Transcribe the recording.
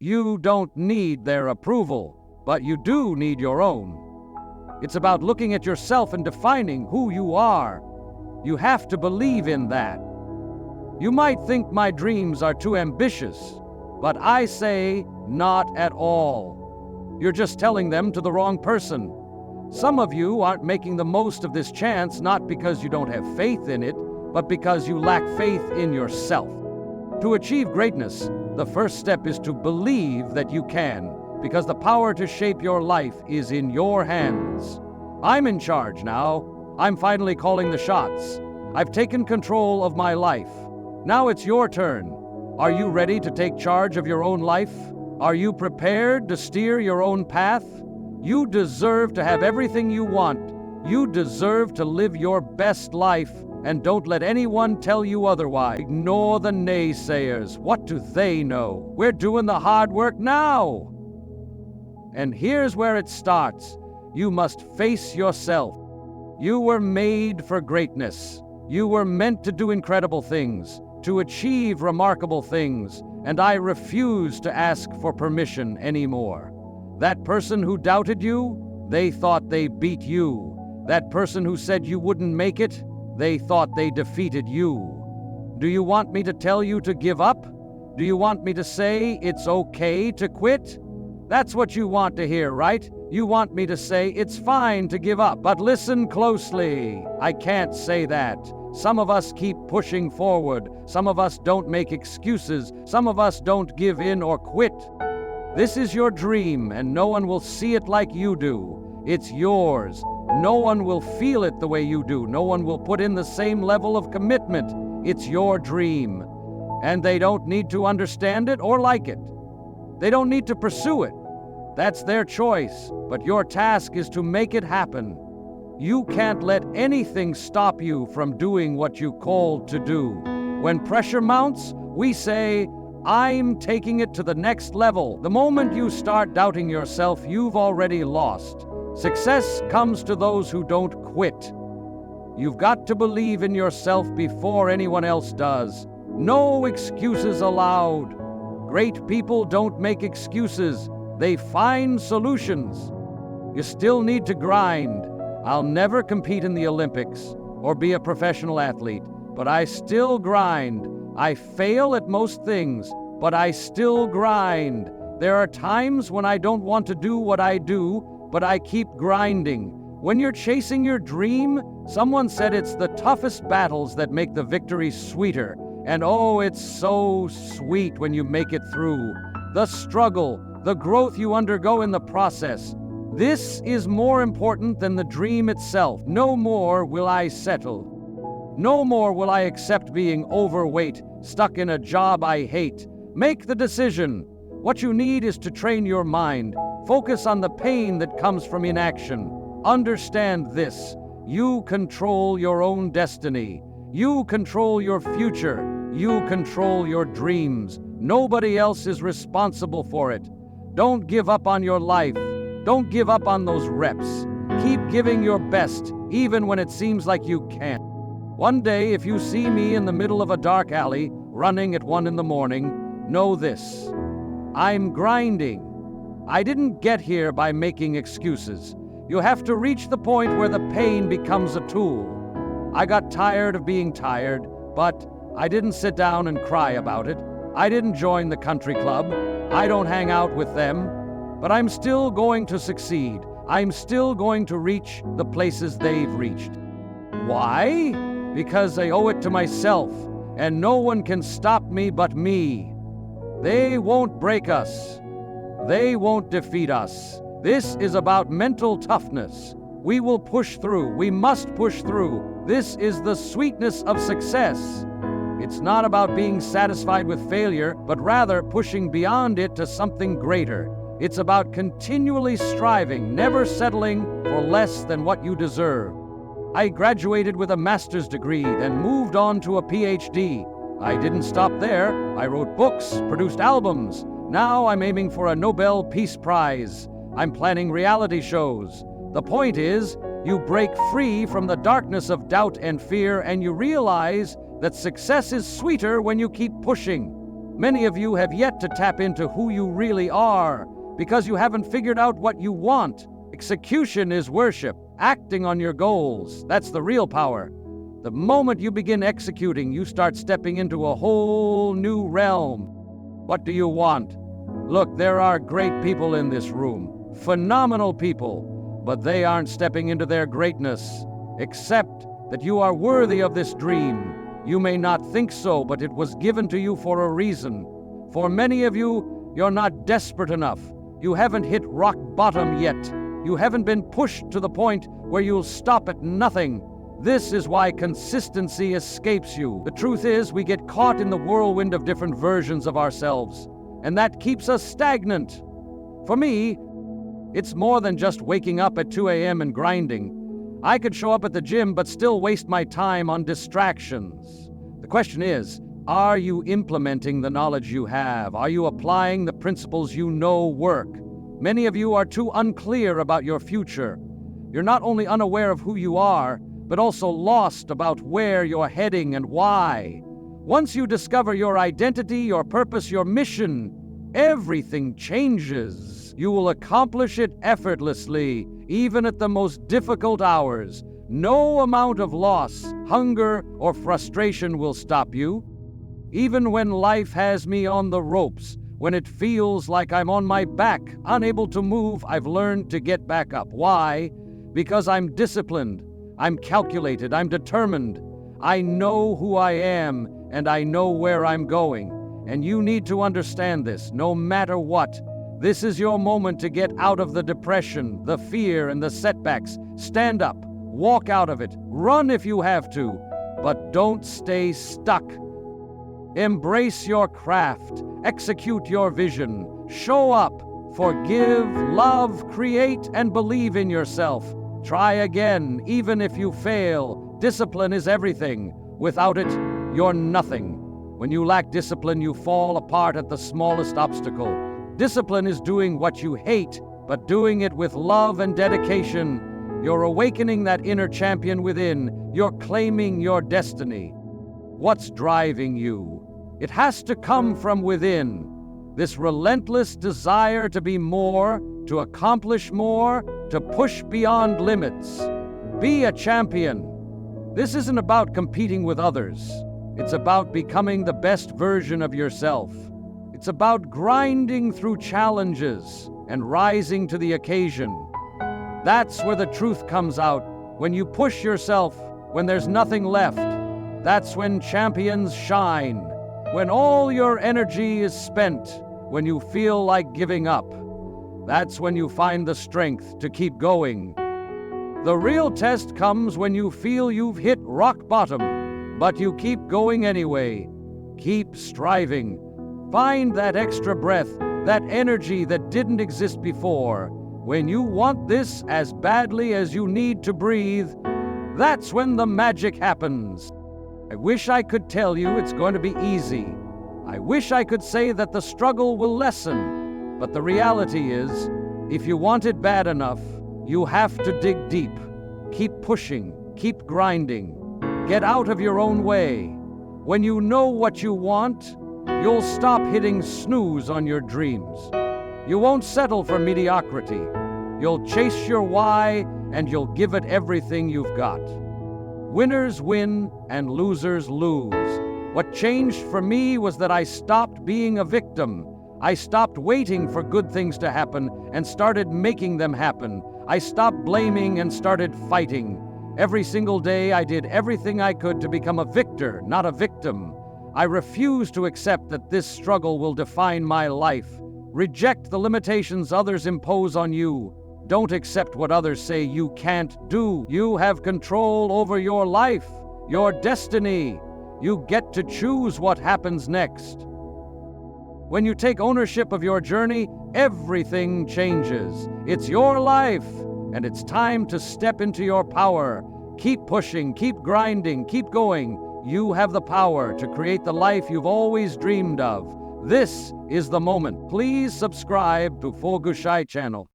You don't need their approval, but you do need your own. It's about looking at yourself and defining who you are. You have to believe in that. You might think my dreams are too ambitious, but I say not at all. You're just telling them to the wrong person. Some of you aren't making the most of this chance not because you don't have faith in it, but because you lack faith in yourself. To achieve greatness, the first step is to believe that you can, because the power to shape your life is in your hands. I'm in charge now. I'm finally calling the shots. I've taken control of my life. Now it's your turn. Are you ready to take charge of your own life? Are you prepared to steer your own path? You deserve to have everything you want. You deserve to live your best life, and don't let anyone tell you otherwise. Ignore the naysayers. What do they know? We're doing the hard work now. And here's where it starts. You must face yourself. You were made for greatness. You were meant to do incredible things, to achieve remarkable things, and I refuse to ask for permission anymore. That person who doubted you, they thought they beat you. That person who said you wouldn't make it, they thought they defeated you. Do you want me to tell you to give up? Do you want me to say it's okay to quit? That's what you want to hear, right? You want me to say it's fine to give up. But listen closely. I can't say that. Some of us keep pushing forward. Some of us don't make excuses. Some of us don't give in or quit. This is your dream, and no one will see it like you do. It's yours. No one will feel it the way you do. No one will put in the same level of commitment. It's your dream. And they don't need to understand it or like it. They don't need to pursue it. That's their choice. But your task is to make it happen. You can't let anything stop you from doing what you called to do. When pressure mounts, we say, I'm taking it to the next level. The moment you start doubting yourself, you've already lost. Success comes to those who don't quit. You've got to believe in yourself before anyone else does. No excuses allowed. Great people don't make excuses. They find solutions. You still need to grind. I'll never compete in the Olympics or be a professional athlete, but I still grind. I fail at most things, but I still grind. There are times when I don't want to do what I do, but I keep grinding. When you're chasing your dream, someone said it's the toughest battles that make the victory sweeter. And oh, it's so sweet when you make it through. The struggle, the growth you undergo in the process. This is more important than the dream itself. No more will I settle. No more will I accept being overweight, stuck in a job I hate. Make the decision. What you need is to train your mind. Focus on the pain that comes from inaction. Understand this. You control your own destiny. You control your future. You control your dreams. Nobody else is responsible for it. Don't give up on your life. Don't give up on those reps. Keep giving your best, even when it seems like you can't. One day, if you see me in the middle of a dark alley, running at 1 a.m, know this. I'm grinding. I didn't get here by making excuses. You have to reach the point where the pain becomes a tool. I got tired of being tired, but I didn't sit down and cry about it. I didn't join the country club. I don't hang out with them. But I'm still going to succeed. I'm still going to reach the places they've reached. Why? Because I owe it to myself, and no one can stop me but me. They won't break us. They won't defeat us. This is about mental toughness. We will push through. We must push through. This is the sweetness of success. It's not about being satisfied with failure, but rather pushing beyond it to something greater. It's about continually striving, never settling for less than what you deserve. I graduated with a master's degree, then moved on to a PhD. I didn't stop there. I wrote books, produced albums. Now I'm aiming for a Nobel Peace Prize. I'm planning reality shows. The point is, you break free from the darkness of doubt and fear, and you realize that success is sweeter when you keep pushing. Many of you have yet to tap into who you really are because you haven't figured out what you want. Execution is worship. Acting on your goals, that's the real power. The moment you begin executing, you start stepping into a whole new realm. What do you want? Look, there are great people in this room, phenomenal people, but they aren't stepping into their greatness. Accept that you are worthy of this dream. You may not think so, but it was given to you for a reason. For many of you, you're not desperate enough. You haven't hit rock bottom yet. You haven't been pushed to the point where you'll stop at nothing. This is why consistency escapes you. The truth is, we get caught in the whirlwind of different versions of ourselves, and that keeps us stagnant. For me, it's more than just waking up at 2 a.m. and grinding. I could show up at the gym but still waste my time on distractions. The question is, are you implementing the knowledge you have? Are you applying the principles you know work? Many of you are too unclear about your future. You're not only unaware of who you are, but also lost about where you're heading and why. Once you discover your identity, your purpose, your mission, everything changes. You will accomplish it effortlessly, even at the most difficult hours. No amount of loss, hunger, or frustration will stop you. Even when life has me on the ropes, when it feels like I'm on my back, unable to move, I've learned to get back up. Why? Because I'm disciplined, I'm calculated, I'm determined. I know who I am, and I know where I'm going. And you need to understand this, no matter what. This is your moment to get out of the depression, the fear, and the setbacks. Stand up, walk out of it, run if you have to, but don't stay stuck. Embrace your craft, execute your vision, show up, forgive, love, create, and believe in yourself. Try again, even if you fail. Discipline is everything. Without it, you're nothing. When you lack discipline, you fall apart at the smallest obstacle. Discipline is doing what you hate, but doing it with love and dedication. You're awakening that inner champion within. You're claiming your destiny. What's driving you? It has to come from within. This relentless desire to be more, to accomplish more, to push beyond limits. Be a champion. This isn't about competing with others. It's about becoming the best version of yourself. It's about grinding through challenges and rising to the occasion. That's where the truth comes out. When you push yourself, when there's nothing left, that's when champions shine. When all your energy is spent, when you feel like giving up, that's when you find the strength to keep going. The real test comes when you feel you've hit rock bottom, but you keep going anyway. Keep striving. Find that extra breath, that energy that didn't exist before. When you want this as badly as you need to breathe, that's when the magic happens. I wish I could tell you it's going to be easy. I wish I could say that the struggle will lessen. But the reality is, if you want it bad enough, you have to dig deep. Keep pushing, keep grinding. Get out of your own way. When you know what you want, you'll stop hitting snooze on your dreams. You won't settle for mediocrity. You'll chase your why, and you'll give it everything you've got. Winners win and losers lose. What changed for me was that I stopped being a victim. I stopped waiting for good things to happen and started making them happen. I stopped blaming and started fighting. Every single day I did everything I could to become a victor, not a victim. I refuse to accept that this struggle will define my life. Reject the limitations others impose on you. Don't accept what others say you can't do. You have control over your life, your destiny. You get to choose what happens next. When you take ownership of your journey, everything changes. It's your life, and it's time to step into your power. Keep pushing, keep grinding, keep going. You have the power to create the life you've always dreamed of. This is the moment. Please subscribe to Fogushai channel.